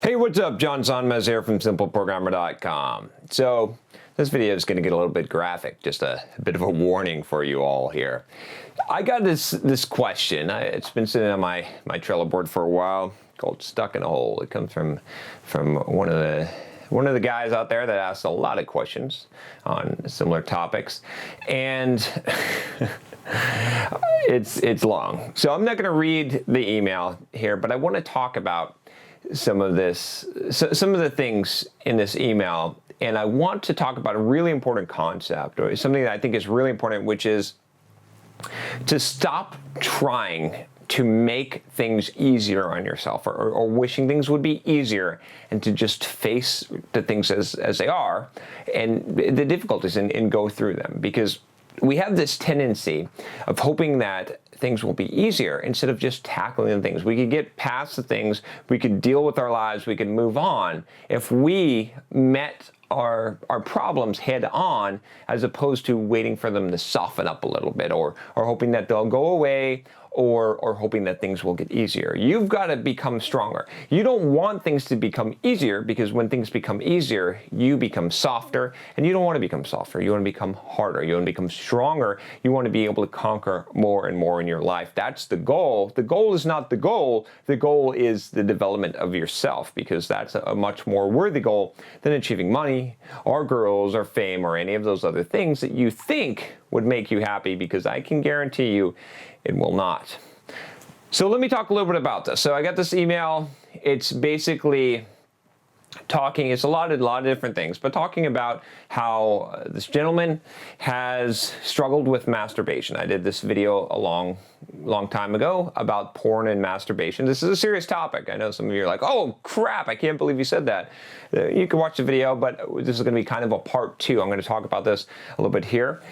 Hey, what's up? John Sonmez here from simpleprogrammer.com. So this video is going to get a little bit graphic, just a bit of a warning for you all here. I got this question. It's been sitting on my Trello board for a while, called "Stuck in a Hole." It comes from one of the guys out there that asks a lot of questions on similar topics, and it's long. So I'm not going to read the email here, but I want to talk about some of the things in this email, and I want to talk about a really important concept, or something that I think is really important, which is to stop trying to make things easier on yourself, or wishing things would be easier, and to just face the things as they are and the difficulties and go through them. Because we have this tendency of hoping that things will be easier instead of just tackling the things. We could get past the things, we could deal with our lives, we could move on if we met our problems head on, as opposed to waiting for them to soften up a little bit, or hoping that they'll go away, or hoping that things will get easier. You've got to become stronger. You don't want things to become easier, because when things become easier, you become softer, and you don't want to become softer. You want to become harder. You want to become stronger. You want to be able to conquer more and more in your life. That's the goal. The goal is not the goal. The goal is the development of yourself, because that's a much more worthy goal than achieving money, or girls, or fame, or any of those other things that you think would make you happy, because I can guarantee you it will not. So let me talk a little bit about this. So I got this email. It's basically talking, it's a lot of different things, but talking about how this gentleman has struggled with masturbation. I did this video a long time ago about porn and masturbation. This is a serious topic. I know some of you are like, oh crap, I can't believe you said that. You can watch the video, but this is going to be kind of a part two. I'm going to talk about this a little bit here.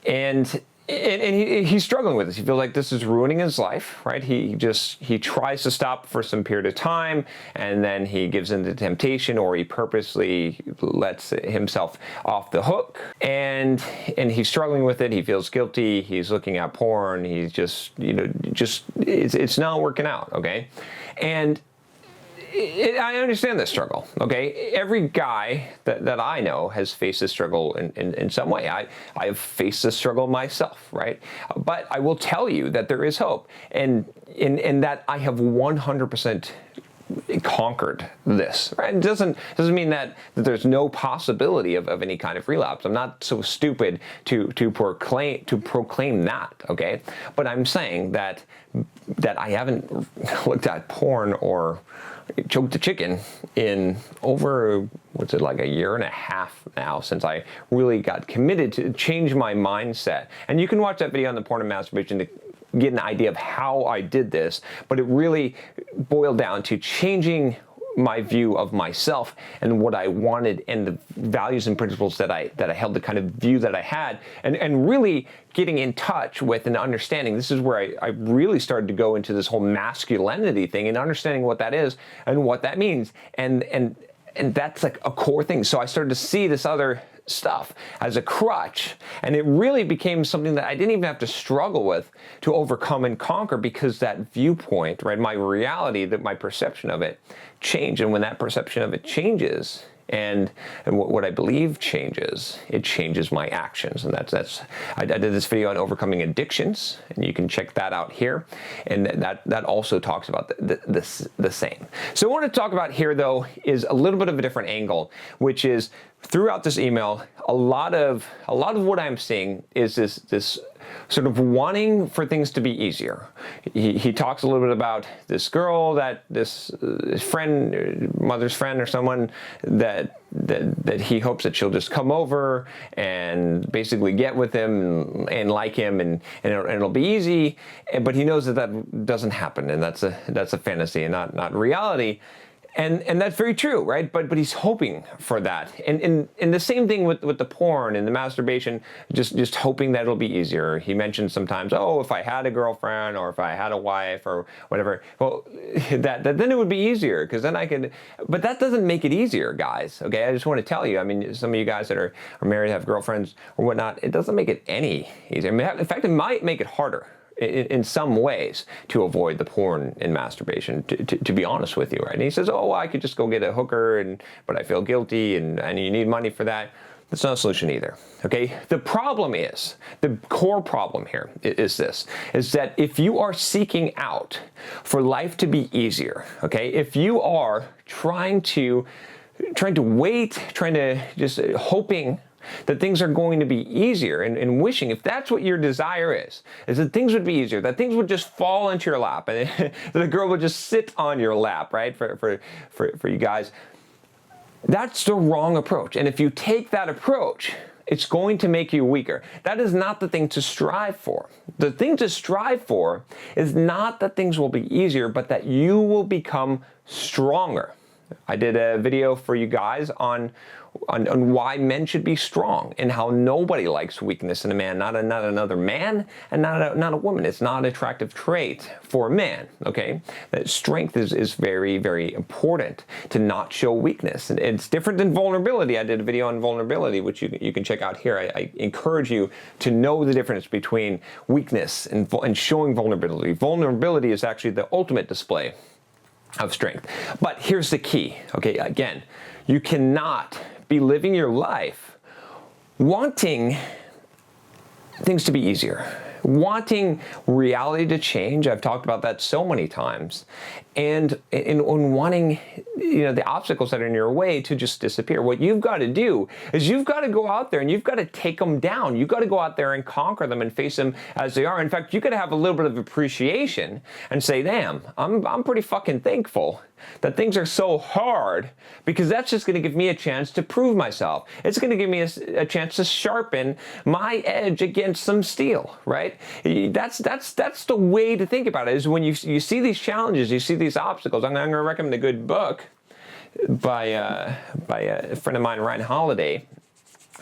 And he's struggling with this. He feels like this is ruining his life, right? He tries to stop for some period of time, and then he gives in to temptation, or he purposely lets himself off the hook, and he's struggling with it. He feels guilty. He's looking at porn. He's just it's not working out, okay? And I understand this struggle, okay? Every guy that I know has faced this struggle in some way. I have faced this struggle myself, right? But I will tell you that there is hope, and in that I have 100% conquered this, right? It doesn't mean that there's no possibility of any kind of relapse. I'm not so stupid to proclaim that, okay? But I'm saying that I haven't looked at porn or choked a chicken in over, what's it, like a year and a half now, since I really got committed to change my mindset. And you can watch that video on the porn and masturbation to get an idea of how I did this, but it really boiled down to changing my view of myself and what I wanted, and the values and principles that I held, the kind of view that I had, and really getting in touch with and understanding. This is where I really started to go into this whole masculinity thing, and understanding what that is and what that means, and that's like a core thing. So I started to see this other stuff as a crutch, and it really became something that I didn't even have to struggle with to overcome and conquer, because that viewpoint, right, my reality, that my perception of it changed. And when that perception of it changes, and what I believe changes, it changes my actions. And that's I did this video on overcoming addictions, and you can check that out here, and that also talks about the same. So what I want to talk about here, though, is a little bit of a different angle, which is throughout this email, a lot of what I'm seeing is this sort of wanting for things to be easier. He talks a little bit about this girl, that this friend, mother's friend or someone, that he hopes that she'll just come over and basically get with him and like him, and it'll be easy. But he knows that doesn't happen, and that's a fantasy and not reality. And that's very true, right? But he's hoping for that. And the same thing with the porn and the masturbation, just hoping that it'll be easier. He mentions sometimes, oh, if I had a girlfriend, or if I had a wife, or whatever, well, that then it would be easier, because then I could, but that doesn't make it easier, guys, okay? I just want to tell you, I mean, some of you guys that are married, have girlfriends or whatnot, it doesn't make it any easier. I mean, in fact, it might make it harder. in some ways to avoid the porn and masturbation, to be honest with you, right? And he says, oh, well, I could just go get a hooker, but I feel guilty, and you need money for that. That's not a solution either, okay? The problem is, the core problem here is this, is that if you are seeking out for life to be easier, okay? If you are trying to wait, trying to just hoping that things are going to be easier and wishing, if that's what your desire is that things would be easier, that things would just fall into your lap, and that a girl would just sit on your lap, right, for you guys, that's the wrong approach. And if you take that approach, it's going to make you weaker. That is not the thing to strive for. The thing to strive for is not that things will be easier, but that you will become stronger. I did a video for you guys on why men should be strong and how nobody likes weakness in a man, not another man and not a woman. It's not an attractive trait for a man, okay? That strength is very, very important, to not show weakness. And it's different than vulnerability. I did a video on vulnerability, which you can check out here. I encourage you to know the difference between weakness and showing vulnerability. Vulnerability is actually the ultimate display of strength. But here's the key, okay? Again, you cannot be living your life wanting things to be easier, wanting reality to change. I've talked about that so many times, and wanting, the obstacles that are in your way to just disappear. What you've got to do is you've got to go out there and you've got to take them down. You've got to go out there and conquer them and face them as they are. In fact, you got to have a little bit of appreciation and say, damn, I'm pretty fucking thankful that things are so hard, because that's just going to give me a chance to prove myself. It's going to give me a chance to sharpen my edge against some steel, right? That's the way to think about it, is when you see these challenges, you see these obstacles. I'm going to recommend a good book by a friend of mine, Ryan Holiday.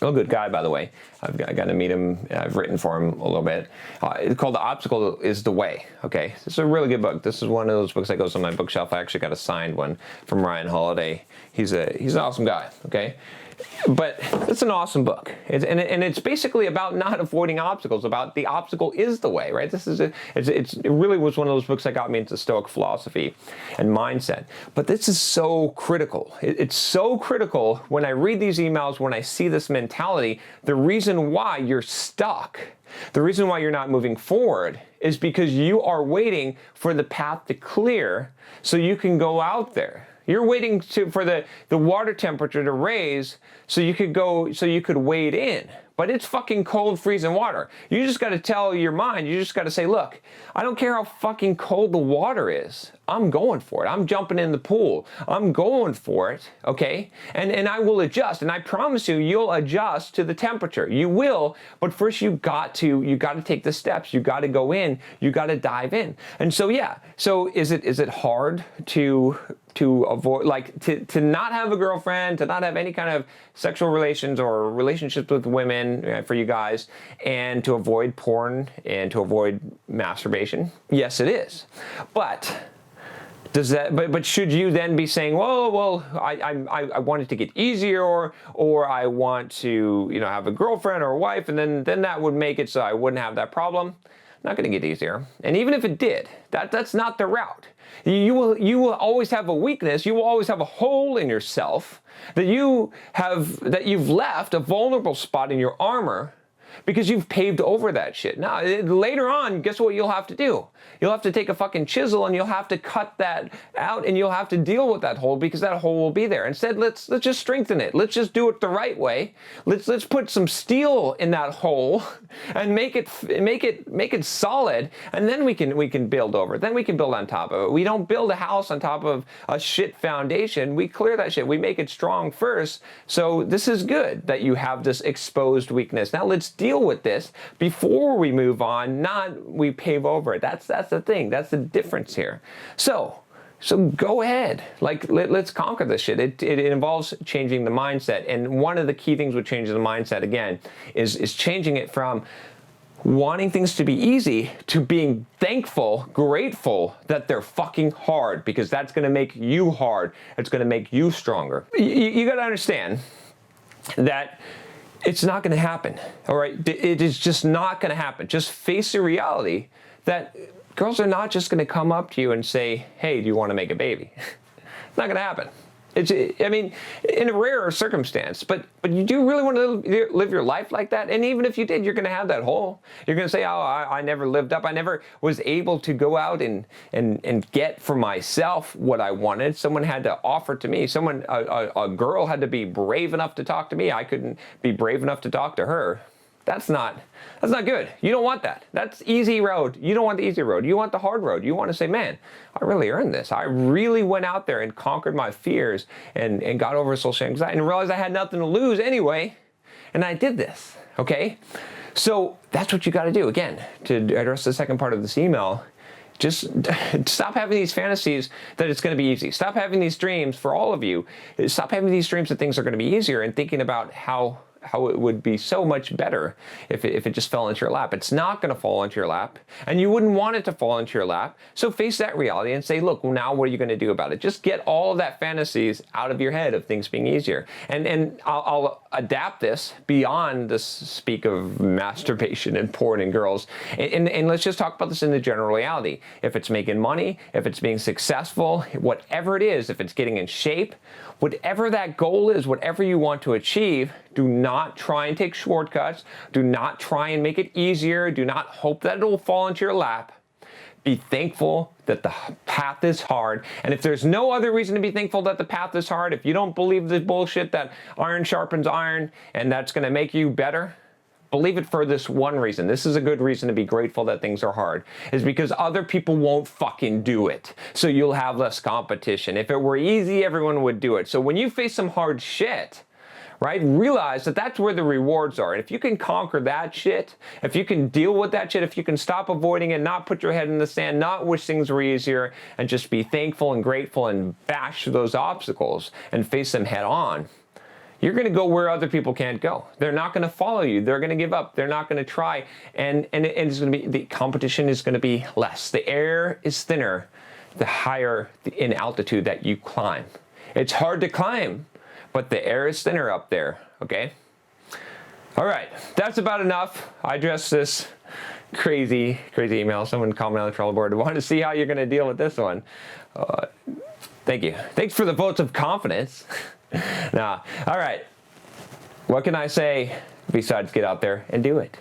Real good guy, by the way. I've got to meet him. I've written for him a little bit. It's called The Obstacle is the Way. Okay, this is a really good book. This is one of those books that goes on my bookshelf. I actually got a signed one from Ryan Holiday. He's an awesome guy. Okay, but it's an awesome book. It's basically about not avoiding obstacles. About the obstacle is the way. Right. It really was one of those books that got me into Stoic philosophy and mindset. But this is so critical. It's so critical when I read these emails, when I see this mentality. The reason why you're stuck, the reason why you're not moving forward, is because you are waiting for the path to clear so you can go out there. You're waiting for the water temperature to raise so you could wade in. But it's fucking cold, freezing water. You just got to tell your mind, you just got to say, look, I don't care how fucking cold the water is. I'm going for it. I'm jumping in the pool. I'm going for it, okay? And I will adjust. And I promise you, you'll adjust to the temperature. You will, but first you got to take the steps. You got to go in. You got to dive in. And so, yeah. So is it hard to avoid, like, to not have a girlfriend, to not have any kind of sexual relations or relationships with women for you guys, and to avoid porn and to avoid masturbation? Yes, it is. But but should you then be saying, well, I want it to get easier, or I want to, have a girlfriend or a wife, and then that would make it so I wouldn't have that problem? Not going to get easier. And even if it did, that's not the route. You will always have a weakness. You will always have a hole in yourself that you've left, a vulnerable spot in your armor, because you've paved over that shit. Now, later on, guess what you'll have to do? You'll have to take a fucking chisel and you'll have to cut that out, and you'll have to deal with that hole, because that hole will be there. Instead, let's just strengthen it. Let's just do it the right way. Let's put some steel in that hole and make it solid, and then we can build over it. Then we can build on top of it. We don't build a house on top of a shit foundation. We clear that shit. We make it strong first. So this is good that you have this exposed weakness. Now let's deal with this before we move on, not we pave over it. That's the thing. That's the difference here. So go ahead. Like, let's conquer this shit. It involves changing the mindset. And one of the key things with changing the mindset, again, is changing it from wanting things to be easy to being thankful, grateful that they're fucking hard, because that's going to make you hard. It's going to make you stronger. You got to understand that it's not going to happen, all right? It is just not going to happen. Just face the reality that girls are not just going to come up to you and say, hey, do you want to make a baby? It's not going to happen. I mean, in a rare circumstance, but you do really want to live your life like that? And even if you did, you're going to have that hole. You're going to say, oh, I never lived up. I never was able to go out and get for myself what I wanted. Someone had to offer to me. A girl had to be brave enough to talk to me. I couldn't be brave enough to talk to her. That's not good. You don't want that. That's easy road. You don't want the easy road. You want the hard road. You want to say, man, I really earned this. I really went out there and conquered my fears and got over social anxiety and realized I had nothing to lose anyway. And I did this, okay? So that's what you got to do. Again, to address the second part of this email, just stop having these fantasies that it's going to be easy. Stop having these dreams for all of you. Stop having these dreams that things are going to be easier and thinking about how it would be so much better if it just fell into your lap. It's not going to fall into your lap, and you wouldn't want it to fall into your lap. So face that reality and say, look, well, now what are you going to do about it? Just get all of that fantasies out of your head of things being easier. And I'll adapt this beyond the speak of masturbation and porn and girls. And let's just talk about this in the general reality. If it's making money, if it's being successful, whatever it is, if it's getting in shape, whatever that goal is, whatever you want to achieve, do not try and take shortcuts. Do not try and make it easier. Do not hope that it will fall into your lap. Be thankful that the path is hard. And if there's no other reason to be thankful that the path is hard, if you don't believe this bullshit that iron sharpens iron and that's going to make you better, believe it for this one reason. This is a good reason to be grateful that things are hard, is because other people won't fucking do it. So you'll have less competition. If it were easy, everyone would do it. So when you face some hard shit, right, realize that that's where the rewards are. And if you can conquer that shit, if you can deal with that shit, if you can stop avoiding it, not put your head in the sand, not wish things were easier, and just be thankful and grateful and bash those obstacles and face them head on, you're going to go where other people can't go. They're not going to follow you. They're going to give up. They're not going to try. And it's going to be, the competition is going to be less. The air is thinner the higher in altitude that you climb. It's hard to climb, but the air is thinner up there, okay? All right, that's about enough. I addressed this crazy email. Someone commented on the troll board. I wanted to see how you're going to deal with this one. Thank you. Thanks for the votes of confidence. Nah. All right. What can I say besides get out there and do it?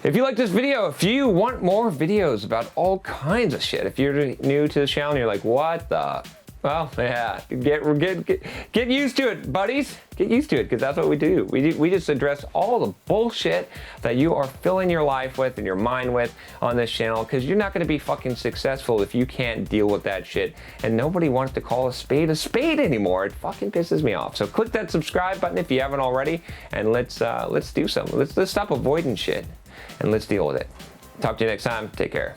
If you like this video, if you want more videos about all kinds of shit, if you're new to the channel and you're like, what the? Well, yeah, get used to it, buddies. Get used to it, because that's what we do. We just address all the bullshit that you are filling your life with and your mind with on this channel, because you're not going to be fucking successful if you can't deal with that shit. And nobody wants to call a spade anymore. It fucking pisses me off. So click that subscribe button if you haven't already, and let's do something. Let's stop avoiding shit, and let's deal with it. Talk to you next time. Take care.